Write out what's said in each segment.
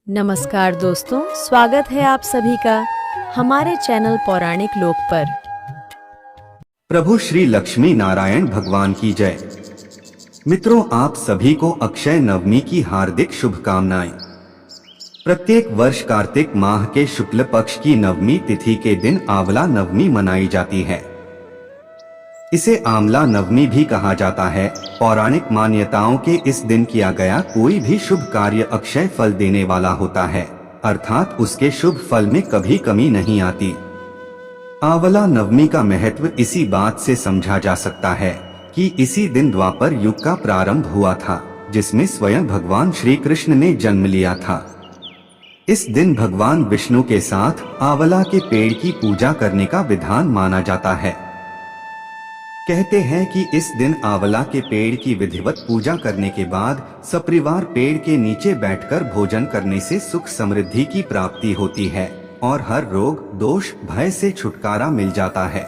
नमस्कार दोस्तों, स्वागत है आप सभी का हमारे चैनल पौराणिक लोक पर। प्रभु श्री लक्ष्मी नारायण भगवान की जय। मित्रों, आप सभी को अक्षय नवमी की हार्दिक शुभकामनाएं। प्रत्येक वर्ष कार्तिक माह के शुक्ल पक्ष की नवमी तिथि के दिन आंवला नवमी मनाई जाती है। इसे आंवला नवमी भी कहा जाता है। पौराणिक मान्यताओं के इस दिन किया गया कोई भी शुभ कार्य अक्षय फल देने वाला होता है, अर्थात उसके शुभ फल में कभी कमी नहीं आती। आंवला नवमी का महत्व इसी बात से समझा जा सकता है कि इसी दिन द्वापर युग का प्रारंभ हुआ था, जिसमें स्वयं भगवान श्री कृष्ण ने जन्म लिया था। इस दिन भगवान विष्णु के साथ आंवला के पेड़ की पूजा करने का विधान माना जाता है। कहते हैं कि इस दिन आंवला के पेड़ की विधिवत पूजा करने के बाद सपरिवार पेड़ के नीचे बैठकर भोजन करने से सुख समृद्धि की प्राप्ति होती है और हर रोग दोष भय से छुटकारा मिल जाता है।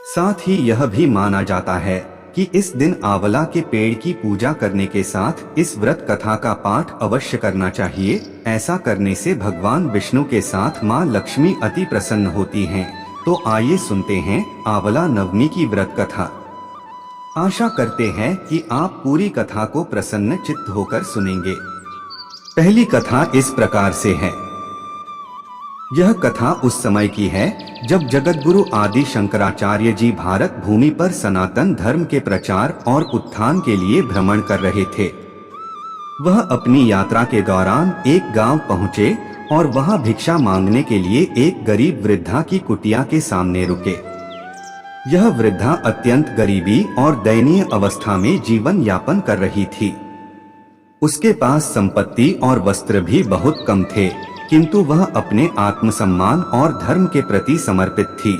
साथ ही यह भी माना जाता है कि इस दिन आंवला के पेड़ की पूजा करने के साथ इस व्रत कथा का पाठ अवश्य करना चाहिए। ऐसा करने से भगवान विष्णु के साथ माँ लक्ष्मी अति प्रसन्न होती हैं। तो आइए सुनते हैं आंवला नवमी की व्रत कथा। आशा करते हैं कि आप पूरी कथा को प्रसन्न चित्त होकर सुनेंगे। पहली कथा इस प्रकार से है। यह कथा उस समय की है जब जगतगुरु आदि शंकराचार्य जी भारत भूमि पर सनातन धर्म के प्रचार और उत्थान के लिए भ्रमण कर रहे थे। वह अपनी यात्रा के दौरान एक गांव पहुंचे और वहां भिक्षा मांगने के लिए एक गरीब वृद्धा की कुटिया के सामने रुके। यह वृद्धा अत्यंत गरीबी और दयनीय अवस्था में जीवन यापन कर रही थी। उसके पास संपत्ति और वस्त्र भी बहुत कम थे, किंतु वह अपने आत्मसम्मान और धर्म के प्रति समर्पित थी।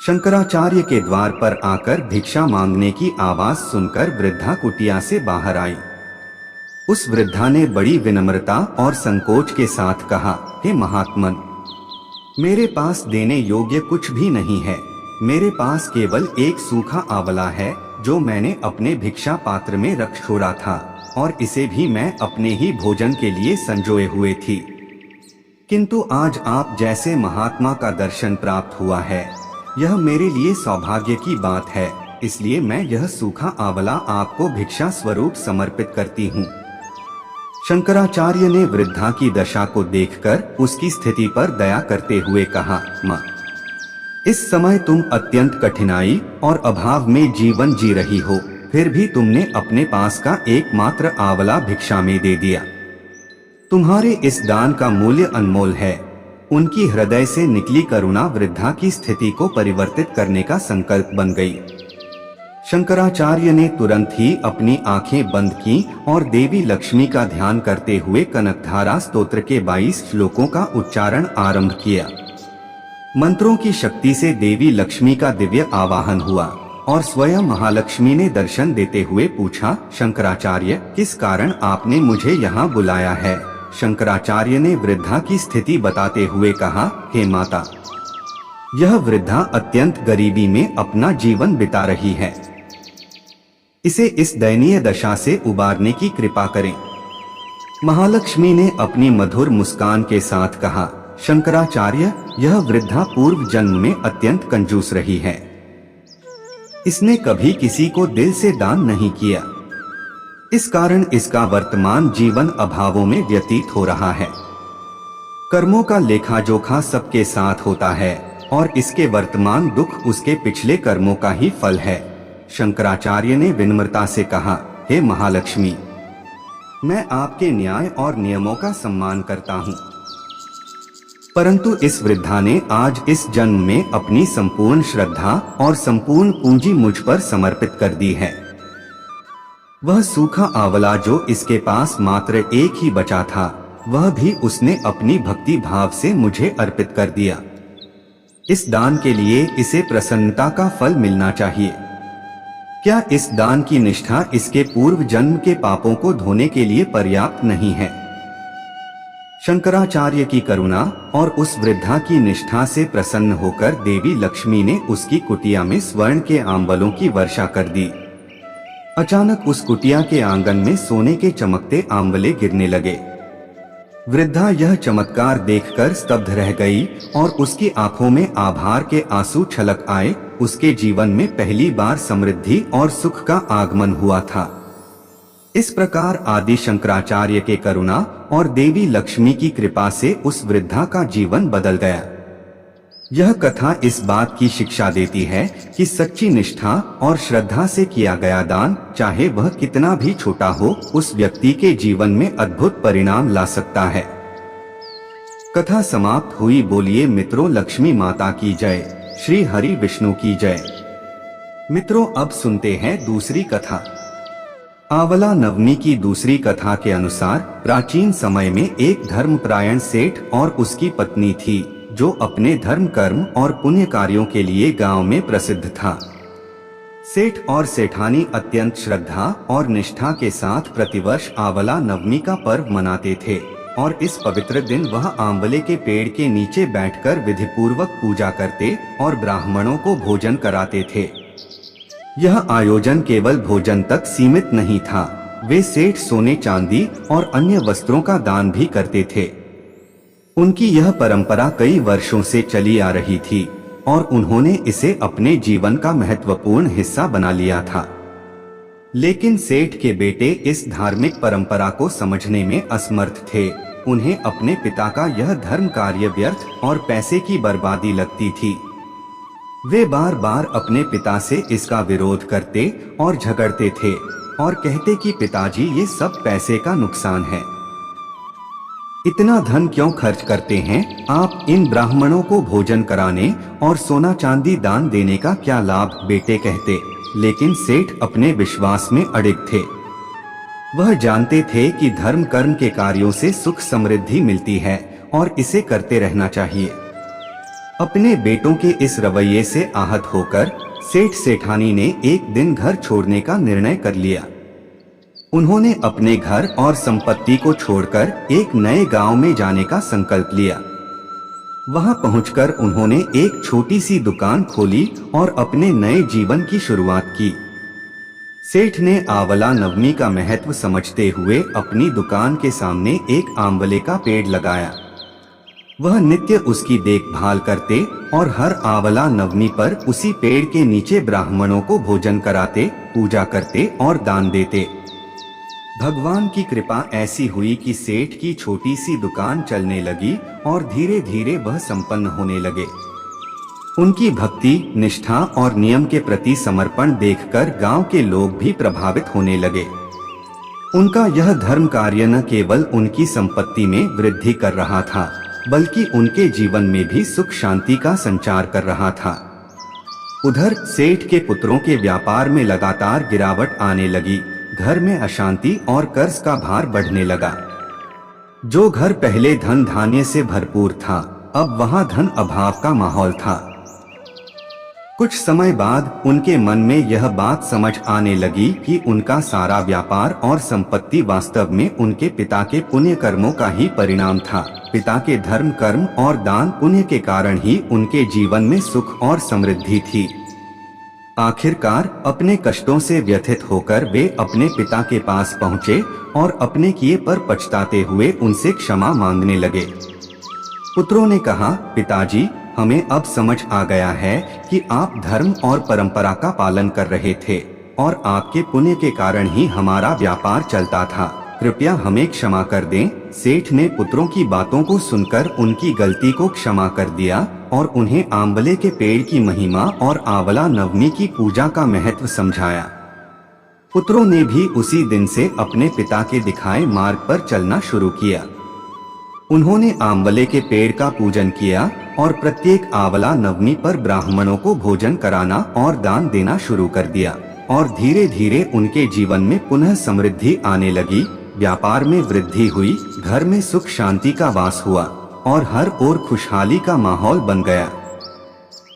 शंकराचार्य के द्वार पर आकर भिक्षा मांगने की आवाज सुनकर वृद्धा कुटिया से बाहर आई। उस वृद्धा ने बड़ी विनम्रता और संकोच के साथ कहा, हे महात्मन, मेरे पास देने योग्य कुछ भी नहीं है। मेरे पास केवल एक सूखा आंवला है जो मैंने अपने भिक्षा पात्र में रख छोड़ा था, और इसे भी मैं अपने ही भोजन के लिए संजोए हुए थी। किंतु आज आप जैसे महात्मा का दर्शन प्राप्त हुआ है, यह मेरे लिए सौभाग्य की बात है। इसलिए मैं यह सूखा आंवला आपको भिक्षा स्वरूप समर्पित करती हूँ। शंकराचार्य ने वृद्धा की दशा को देखकर उसकी स्थिति पर दया करते हुए कहा, माँ, इस समय तुम अत्यंत कठिनाई और अभाव में जीवन जी रही हो, फिर भी तुमने अपने पास का एकमात्र आंवला भिक्षा में दे दिया। तुम्हारे इस दान का मूल्य अनमोल है। उनकी हृदय से निकली करुणा वृद्धा की स्थिति को परिवर्तित करने का संकल्प बन गई। शंकराचार्य ने तुरंत ही अपनी आंखें बंद की और देवी लक्ष्मी का ध्यान करते हुए कनकधारा स्तोत्र के 22 श्लोकों का उच्चारण आरंभ किया। मंत्रों की शक्ति से देवी लक्ष्मी का दिव्य आवाहन हुआ और स्वयं महालक्ष्मी ने दर्शन देते हुए पूछा, शंकराचार्य, किस कारण आपने मुझे यहाँ बुलाया है? शंकराचार्य ने वृद्धा की स्थिति बताते हुए कहा, हे माता, यह वृद्धा अत्यंत गरीबी में अपना जीवन बिता रही है। इसे इस दयनीय दशा से उबारने की कृपा करें। महालक्ष्मी ने अपनी मधुर मुस्कान के साथ कहा, शंकराचार्य, यह वृद्धा पूर्व जन्म में अत्यंत कंजूस रही है। इसने कभी किसी को दिल से दान नहीं किया। इस कारण इसका वर्तमान जीवन अभावों में व्यतीत हो रहा है। कर्मों का लेखा जोखा सबके साथ होता है और इसके वर्तमान दुख उसके पिछले कर्मों का ही फल है। शंकराचार्य ने विनम्रता से कहा, हे महालक्ष्मी, मैं आपके न्याय और नियमों का सम्मान करता हूँ, परंतु इस वृद्धा ने आज इस जन्म में अपनी संपूर्ण श्रद्धा और संपूर्ण पूंजी मुझ पर समर्पित कर दी है। वह सूखा आंवला जो इसके पास मात्र एक ही बचा था, वह भी उसने अपनी भक्ति भाव से मुझे अर्पित कर दिया। इस दान के लिए इसे प्रसन्नता का फल मिलना चाहिए। क्या इस दान की निष्ठा इसके पूर्व जन्म के पापों को धोने के लिए पर्याप्त नहीं है? शंकराचार्य की करुणा और उस वृद्धा की निष्ठा से प्रसन्न होकर देवी लक्ष्मी ने उसकी कुटिया में स्वर्ण के आंवलों की वर्षा कर दी। अचानक उस कुटिया के आंगन में सोने के चमकते आंवले गिरने लगे। वृद्धा यह चमत्कार देखकर स्तब्ध रह गई और उसकी आंखों में आभार के आंसू छलक आए। उसके जीवन में पहली बार समृद्धि और सुख का आगमन हुआ था। इस प्रकार आदि शंकराचार्य के करुणा और देवी लक्ष्मी की कृपा से उस वृद्धा का जीवन बदल गया। यह कथा इस बात की शिक्षा देती है कि सच्ची निष्ठा और श्रद्धा से किया गया दान, चाहे वह कितना भी छोटा हो, उस व्यक्ति के जीवन में अद्भुत परिणाम ला सकता है। कथा समाप्त हुई। बोलिए मित्रों, लक्ष्मी माता की जय, श्री हरि विष्णु की जय। मित्रों, अब सुनते हैं दूसरी कथा। आंवला नवमी की दूसरी कथा के अनुसार प्राचीन समय में एक धर्मपरायण सेठ और उसकी पत्नी थी, जो अपने धर्म कर्म और पुण्य कार्यों के लिए गांव में प्रसिद्ध था। सेठ और सेठानी अत्यंत श्रद्धा और निष्ठा के साथ प्रतिवर्ष आंवला नवमी का पर्व मनाते थे और इस पवित्र दिन वह आंवले के पेड़ के नीचे बैठकर विधिपूर्वक पूजा करते और ब्राह्मणों को भोजन कराते थे। यह आयोजन केवल भोजन तक सीमित नहीं था, वे सेठ सोने चांदी और अन्य वस्त्रों का दान भी करते थे। उनकी यह परंपरा कई वर्षों से चली आ रही थी और उन्होंने इसे अपने जीवन का महत्वपूर्ण हिस्सा बना लिया था। लेकिन सेठ के बेटे इस धार्मिक परंपरा को समझने में असमर्थ थे। उन्हें अपने पिता का यह धर्म कार्य व्यर्थ और पैसे की बर्बादी लगती थी। वे बार बार अपने पिता से इसका विरोध करते और झगड़ते थे और कहते कि पिताजी, ये सब पैसे का नुकसान है, इतना धन क्यों खर्च करते हैं आप? इन ब्राह्मणों को भोजन कराने और सोना चांदी दान देने का क्या लाभ? बेटे कहते। लेकिन सेठ अपने विश्वास में अडिग थे। वह जानते थे कि धर्म कर्म के कार्यों से सुख समृद्धि मिलती है और इसे करते रहना चाहिए। अपने बेटों के इस रवैये से आहत होकर सेठ सेठानी ने एक दिन घर छोड़ने का निर्णय कर लिया। उन्होंने अपने घर और संपत्ति को छोड़कर एक नए गांव में जाने का संकल्प लिया। वहां पहुंचकर उन्होंने एक छोटी सी दुकान खोली और अपने नए जीवन की शुरुआत की। सेठ ने आंवला नवमी का महत्व समझते हुए अपनी दुकान के सामने एक आंवले का पेड़ लगाया। वह नित्य उसकी देखभाल करते और हर आंवला नवमी पर उसी पेड़ के नीचे ब्राह्मणों को भोजन कराते, पूजा करते और दान देते। भगवान की कृपा ऐसी हुई कि सेठ की छोटी सी दुकान चलने लगी और धीरे धीरे वह संपन्न होने लगे। उनकी भक्ति, निष्ठा और नियम के प्रति समर्पण देखकर गांव के लोग भी प्रभावित होने लगे। उनका यह धर्म कार्य न केवल उनकी संपत्ति में वृद्धि कर रहा था, बल्कि उनके जीवन में भी सुख शांति का संचार कर रहा था। उधर सेठ के पुत्रों के व्यापार में लगातार गिरावट आने लगी। घर में अशांति और कर्ज का भार बढ़ने लगा। जो घर पहले धन धान्य से भरपूर था, अब वहां धन अभाव का माहौल था। कुछ समय बाद उनके मन में यह बात समझ आने लगी कि उनका सारा व्यापार और संपत्ति वास्तव में उनके पिता के पुण्य कर्मों का ही परिणाम था। पिता के धर्म कर्म और दान पुण्य के कारण ही उनके जीवन में सुख और समृद्धि थी। आखिरकार अपने कष्टों से व्यथित होकर वे अपने पिता के पास पहुँचे और अपने किए पर पछताते हुए उनसे क्षमा मांगने लगे। पुत्रों ने कहा, पिताजी, हमें अब समझ आ गया है कि आप धर्म और परंपरा का पालन कर रहे थे और आपके पुण्य के कारण ही हमारा व्यापार चलता था। कृपया हमें क्षमा कर दें। सेठ ने पुत्रों की बातों को सुनकर उनकी गलती को क्षमा कर दिया और उन्हें आंवले के पेड़ की महिमा और आंवला नवमी की पूजा का महत्व समझाया। पुत्रों ने भी उसी दिन से अपने पिता के दिखाए मार्ग पर चलना शुरू किया। उन्होंने आंवले के पेड़ का पूजन किया और प्रत्येक आंवला नवमी पर ब्राह्मणों को भोजन कराना और दान देना शुरू कर दिया और धीरे धीरे उनके जीवन में पुनः समृद्धि आने लगी। व्यापार में वृद्धि हुई, घर में सुख शांति का वास हुआ और हर ओर खुशहाली का माहौल बन गया।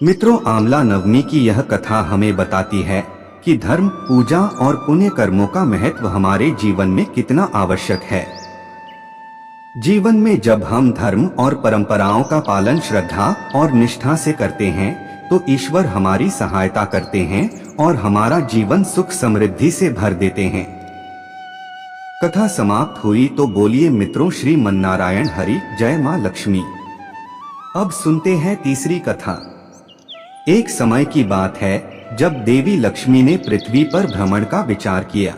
मित्रों, आंवला नवमी की यह कथा हमें बताती है कि धर्म, पूजा और पुण्य कर्मों का महत्व हमारे जीवन में कितना आवश्यक है। जीवन में जब हम धर्म और परंपराओं का पालन श्रद्धा और निष्ठा से करते हैं तो ईश्वर हमारी सहायता करते हैं और हमारा जीवन सुख समृद्धि से भर देते हैं। कथा समाप्त हुई तो बोलिए मित्रों श्री मन्नारायण हरि जय मां लक्ष्मी। अब सुनते हैं तीसरी कथा। एक समय की बात है जब देवी लक्ष्मी ने पृथ्वी पर भ्रमण का विचार किया।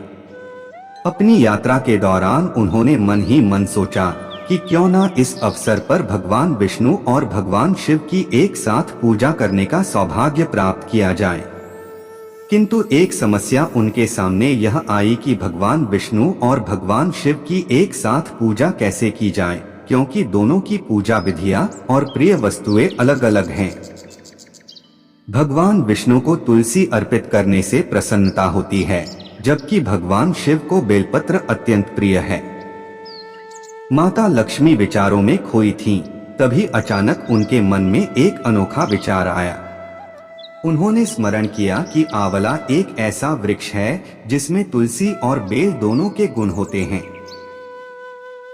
अपनी यात्रा के दौरान उन्होंने मन ही मन सोचा कि क्यों ना इस अवसर पर भगवान विष्णु और भगवान शिव की एक साथ पूजा करने का सौभाग्य प्राप्त किया जाए। किंतु एक समस्या उनके सामने यह आई कि भगवान विष्णु और भगवान शिव की एक साथ पूजा कैसे की जाए, क्योंकि दोनों की पूजा विधियां और प्रिय वस्तुएं अलग अलग हैं। भगवान विष्णु को तुलसी अर्पित करने से प्रसन्नता होती है, जबकि भगवान शिव को बेलपत्र अत्यंत प्रिय है। माता लक्ष्मी विचारों में खोई थीं, तभी अचानक उनके मन में एक अनोखा विचार आया। उन्होंने स्मरण किया कि आंवला एक ऐसा वृक्ष है जिसमें तुलसी और बेल दोनों के गुण होते हैं।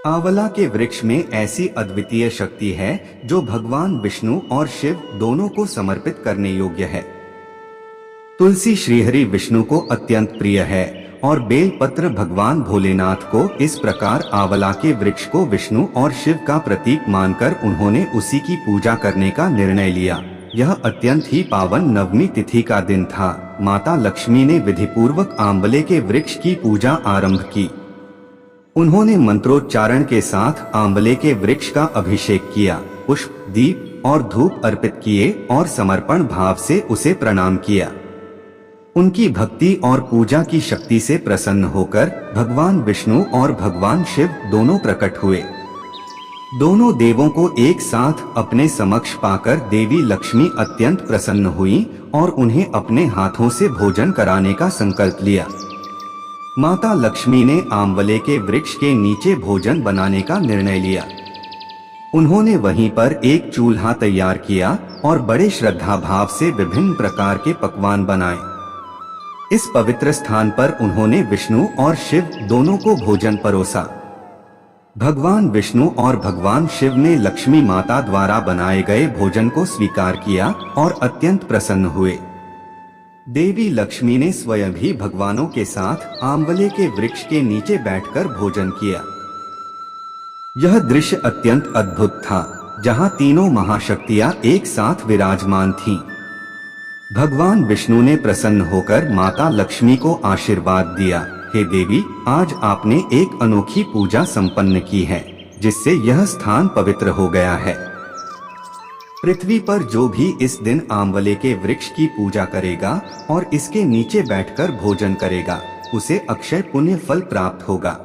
आंवला के वृक्ष में ऐसी अद्वितीय शक्ति है जो भगवान विष्णु और शिव दोनों को समर्पित करने योग्य है। तुलसी श्रीहरि विष्णु को अत्यंत प्रिय है और बेल पत्र भगवान भोलेनाथ को। इस प्रकार आंवला के वृक्ष को विष्णु और शिव का प्रतीक मानकर उन्होंने उसी की पूजा करने का निर्णय लिया। यह अत्यंत ही पावन नवमी तिथि का दिन था। माता लक्ष्मी ने विधिपूर्वक आंवले के वृक्ष की पूजा आरंभ की। उन्होंने मंत्रोच्चारण के साथ आंवले के वृक्ष का अभिषेक किया, पुष्प, दीप और धूप अर्पित किए और समर्पण भाव से उसे प्रणाम किया। उनकी भक्ति और पूजा की शक्ति से प्रसन्न होकर भगवान विष्णु और भगवान शिव दोनों प्रकट हुए। दोनों देवों को एक साथ अपने समक्ष पाकर देवी लक्ष्मी अत्यंत प्रसन्न हुई और उन्हें अपने हाथों से भोजन कराने का संकल्प लिया। माता लक्ष्मी ने आंवले के वृक्ष के नीचे भोजन बनाने का निर्णय लिया। उन्होंने वहीं पर एक चूल्हा तैयार किया और बड़े श्रद्धा भाव से विभिन्न प्रकार के पकवान बनाए। इस पवित्र स्थान पर उन्होंने विष्णु और शिव दोनों को भोजन परोसा। भगवान विष्णु और भगवान शिव ने लक्ष्मी माता द्वारा बनाए गए भोजन को स्वीकार किया और अत्यंत प्रसन्न हुए। देवी लक्ष्मी ने स्वयं भी भगवानों के साथ आंवले के वृक्ष के नीचे बैठकर भोजन किया। यह दृश्य अत्यंत अद्भुत था, जहां तीनों महाशक्तियां एक साथ विराजमान थीं। भगवान विष्णु ने प्रसन्न होकर माता लक्ष्मी को आशीर्वाद दिया, हे देवी, आज आपने एक अनोखी पूजा संपन्न की है, जिससे यह स्थान पवित्र हो गया है। पृथ्वी पर जो भी इस दिन आंवले के वृक्ष की पूजा करेगा और इसके नीचे बैठकर भोजन करेगा, उसे अक्षय पुण्य फल प्राप्त होगा।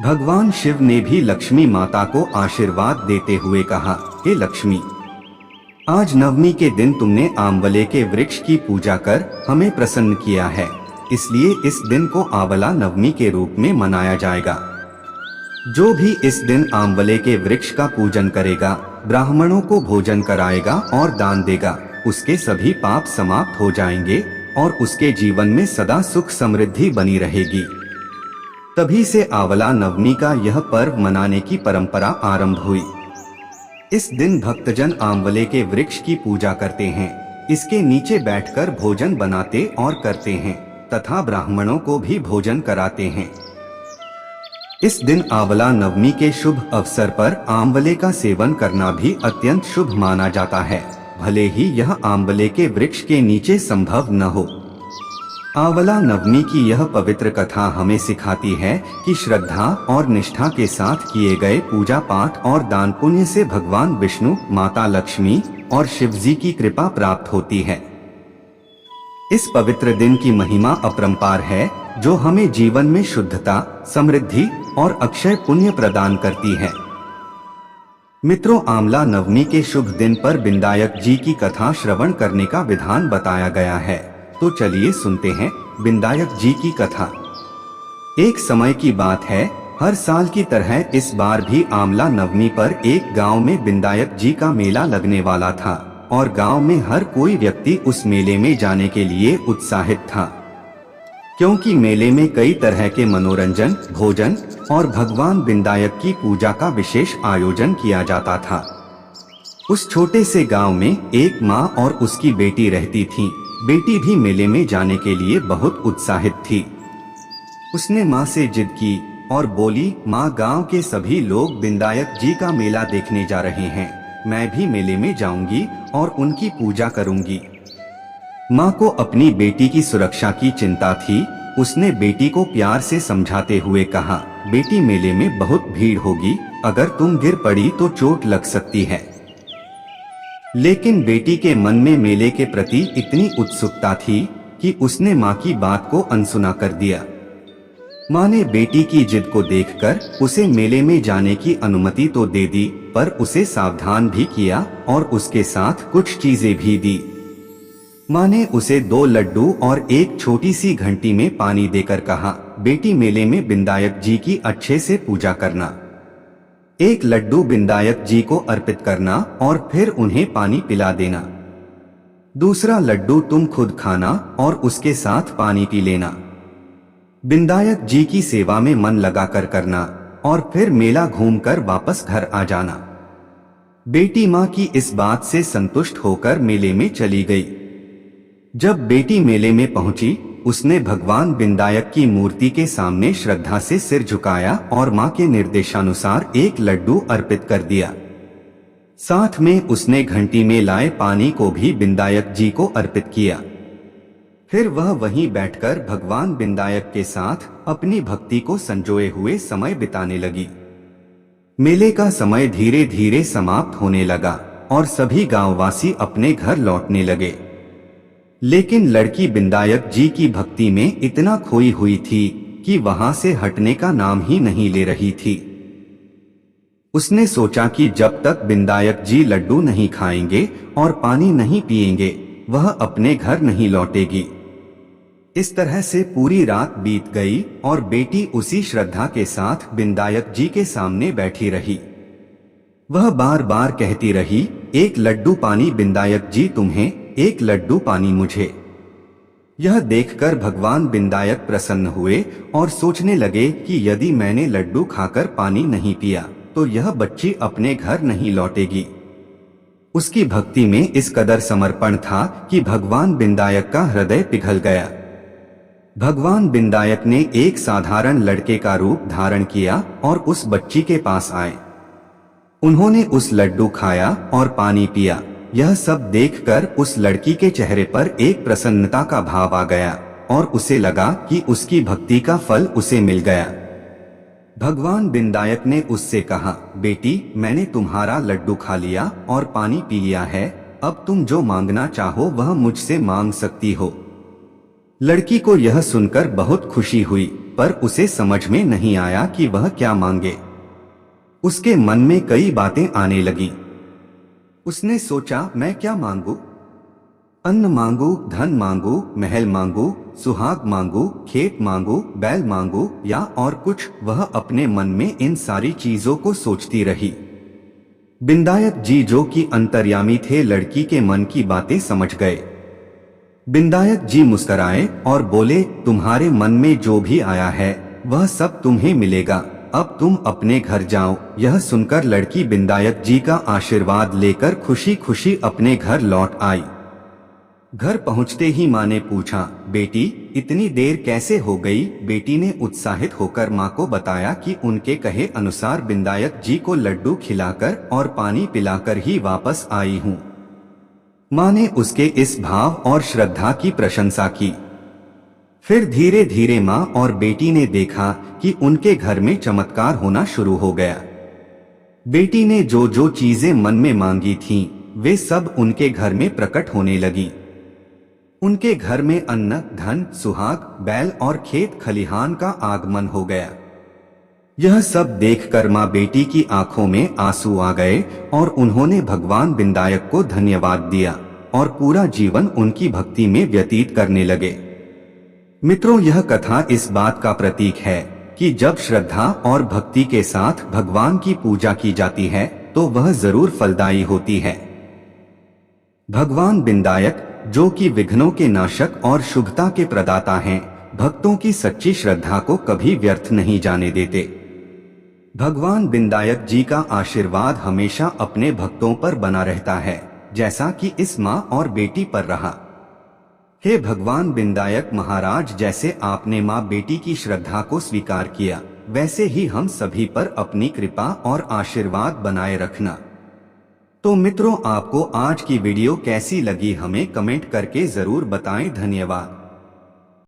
भगवान शिव ने भी लक्ष्मी माता को आशीर्वाद देते हुए कहा, हे लक्ष्मी, आज नवमी के दिन तुमने आंवले के वृक्ष की पूजा कर हमें प्रसन्न किया है, इसलिए इस दिन को आंवला नवमी के रूप में मनाया जाएगा। जो भी इस दिन आंवले के वृक्ष का पूजन करेगा, ब्राह्मणों को भोजन कराएगा और दान देगा, उसके सभी पाप समाप्त हो जाएंगे और उसके जीवन में सदा सुख समृद्धि बनी रहेगी। तभी से आंवला नवमी का यह पर्व मनाने की परंपरा आरंभ हुई। इस दिन भक्तजन आंवले के वृक्ष की पूजा करते हैं, इसके नीचे बैठकर भोजन बनाते और करते हैं तथा ब्राह्मणों को भी भोजन कराते हैं। इस दिन आंवला नवमी के शुभ अवसर पर आंवले का सेवन करना भी अत्यंत शुभ माना जाता है, भले ही यह आंवले के वृक्ष के नीचे संभव न हो। आंवला नवमी की यह पवित्र कथा हमें सिखाती है कि श्रद्धा और निष्ठा के साथ किए गए पूजा पाठ और दान पुण्य से भगवान विष्णु, माता लक्ष्मी और शिव जी की कृपा प्राप्त होती है। इस पवित्र दिन की महिमा अपरंपार है, जो हमें जीवन में शुद्धता, समृद्धि और अक्षय पुण्य प्रदान करती है। मित्रों, आंवला नवमी के शुभ दिन पर बिंदायक जी की कथा श्रवण करने का विधान बताया गया है, तो चलिए सुनते हैं बिंदायक जी की कथा। एक समय की बात है, हर साल की तरह इस बार भी आंवला नवमी पर एक गांव में बिंदायक जी का मेला लगने वाला था और गांव में हर कोई व्यक्ति उस मेले में जाने के लिए उत्साहित था, क्योंकि मेले में कई तरह के मनोरंजन, भोजन और भगवान बिंदायक की पूजा का विशेष आयोजन किया जाता था। उस छोटे से गांव में एक माँ और उसकी बेटी रहती थीं। बेटी भी मेले में जाने के लिए बहुत उत्साहित थी। उसने माँ से जिद की और बोली, माँ गांव के सभी लोग बिंदायक जी का मेला देखने जा रहे हैं, मैं भी मेले में जाऊंगी और उनकी पूजा करूंगी। माँ को अपनी बेटी की सुरक्षा की चिंता थी। उसने बेटी को प्यार से समझाते हुए कहा, बेटी मेले में बहुत भीड़ होगी, अगर तुम गिर पड़ी तो चोट लग सकती है। लेकिन बेटी के मन में मेले के प्रति इतनी उत्सुकता थी कि उसने माँ की बात को अनसुना कर दिया। माँ ने बेटी की जिद को देखकर उसे मेले में जाने की अनुमति तो दे दी, पर उसे सावधान भी किया और उसके साथ कुछ चीजें भी दी। माँ ने उसे 2 लड्डू और एक छोटी सी घंटी में पानी देकर कहा, बेटी मेले में बिंदायक जी की अच्छे से पूजा करना। 1 लड्डू बिंदायक जी को अर्पित करना और फिर उन्हें पानी पिला देना। दूसरा लड्डू तुम खुद खाना और उसके साथ पानी पी लेना। बिंदायक जी की सेवा में मन लगाकर करना और फिर मेला घूमकर वापस घर आ जाना। बेटी माँ की इस बात से संतुष्ट होकर मेले में चली गई। जब बेटी मेले में पहुंची, उसने भगवान बिंदायक की मूर्ति के सामने श्रद्धा से सिर झुकाया और माँ के निर्देशानुसार 1 लड्डू अर्पित कर दिया। साथ में उसने घंटी में लाए पानी को भी बिंदायक जी को अर्पित किया। फिर वह वहीं बैठकर भगवान बिंदायक के साथ अपनी भक्ति को संजोए हुए समय बिताने लगी। मेले का समय धीरे धीरे समाप्त होने लगा और सभी गांववासी अपने घर लौटने लगे। लेकिन लड़की बिंदायक जी की भक्ति में इतना खोई हुई थी कि वहां से हटने का नाम ही नहीं ले रही थी। उसने सोचा कि जब तक बिंदायक जी लड्डू नहीं खाएंगे और पानी नहीं पिएंगे, वह अपने घर नहीं लौटेगी। इस तरह से पूरी रात बीत गई और बेटी उसी श्रद्धा के साथ बिंदायक जी के सामने बैठी रही। वह बार बार कहती रही, 1 लड्डू पानी बिंदायक जी तुम्हें, 1 लड्डू पानी मुझे। यह देखकर भगवान बिंदायक प्रसन्न हुए और सोचने लगे कि यदि मैंने लड्डू खाकर पानी नहीं पिया तो यह बच्ची अपने घर नहीं लौटेगी। उसकी भक्ति में इस कदर समर्पण था कि भगवान बिंदायक का हृदय पिघल गया। भगवान बिंदायक ने एक साधारण लड़के का रूप धारण किया और उस बच्ची के पास आए। उन्होंने उस लड्डू खाया और पानी पिया। यह सब देखकर उस लड़की के चेहरे पर एक प्रसन्नता का भाव आ गया और उसे लगा कि उसकी भक्ति का फल उसे मिल गया। भगवान बिंदायक ने उससे कहा, बेटी मैंने तुम्हारा लड्डू खा लिया और पानी पी लिया है, अब तुम जो मांगना चाहो वह मुझसे मांग सकती हो। लड़की को यह सुनकर बहुत खुशी हुई, पर उसे समझ में नहीं आया कि वह क्या मांगे। उसके मन में कई बातें आने लगी। उसने सोचा, मैं क्या मांगू? अन्न मांगू, धन मांगू, महल मांगू, सुहाग मांगू, खेत मांगू, बैल मांगू या और कुछ? वह अपने मन में इन सारी चीजों को सोचती रही। बिंदायक जी जो कि अंतर्यामी थे, लड़की के मन की बातें समझ गए। बिंदायक जी मुस्कुराए और बोले, तुम्हारे मन में जो भी आया है वह सब तुम्हें मिलेगा, अब तुम अपने घर जाओ। यह सुनकर लड़की बिंदायक जी का आशीर्वाद लेकर खुशी खुशी अपने घर लौट आई। घर पहुंचते ही माँ ने पूछा, बेटी इतनी देर कैसे हो गई? बेटी ने उत्साहित होकर माँ को बताया कि उनके कहे अनुसार बिंदायक जी को लड्डू खिलाकर और पानी पिलाकर ही वापस आई हूँ। माँ ने उसके इस भाव और श्रद्धा की प्रशंसा की। फिर धीरे धीरे माँ और बेटी ने देखा कि उनके घर में चमत्कार होना शुरू हो गया। बेटी ने जो जो चीजें मन में मांगी थीं, वे सब उनके घर में प्रकट होने लगी। उनके घर में अन्न, धन, सुहाग, बैल और खेत खलिहान का आगमन हो गया। यह सब देखकर माँ बेटी की आंखों में आंसू आ गए और उन्होंने भगवान बिंदायक को धन्यवाद दिया और पूरा जीवन उनकी भक्ति में व्यतीत करने लगे। मित्रों, यह कथा इस बात का प्रतीक है कि जब श्रद्धा और भक्ति के साथ भगवान की पूजा की जाती है तो वह जरूर फलदायी होती है। भगवान बिंदायक जो कि विघ्नों के नाशक और शुभता के प्रदाता हैं, भक्तों की सच्ची श्रद्धा को कभी व्यर्थ नहीं जाने देते। भगवान बिंदायक जी का आशीर्वाद हमेशा अपने भक्तों पर बना रहता है, जैसा कि इस माँ और बेटी पर रहा। हे भगवान बिंदायक महाराज, जैसे आपने माँ बेटी की श्रद्धा को स्वीकार किया, वैसे ही हम सभी पर अपनी कृपा और आशीर्वाद बनाए रखना। तो मित्रों, आपको आज की वीडियो कैसी लगी हमें कमेंट करके जरूर बताएं। धन्यवाद।